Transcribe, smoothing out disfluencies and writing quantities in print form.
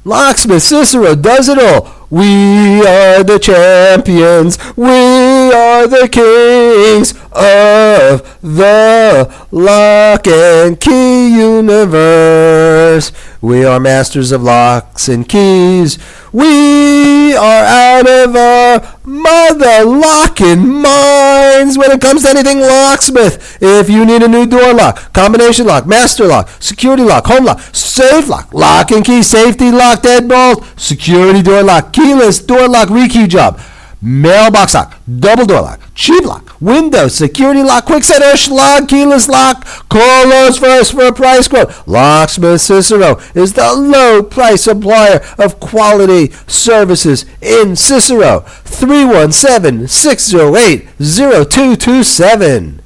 Locksmith Cicero does it all. We are the champions. We are the kings of the lock and key universe. We are masters of locks and keys. We are out of our mother locking minds when it comes to anything locksmith. If you need a new door lock, combination lock, master lock, security lock, home lock, safe lock, lock and key, safety lock, deadbolt, security door lock, keyless door lock, rekey job, mailbox lock, double door lock, cheap lock, window, security lock, quick set or schlag, keyless lock, call us first for a price quote. Locksmith Cicero is the low price supplier of quality services in Cicero. 317-608-0227.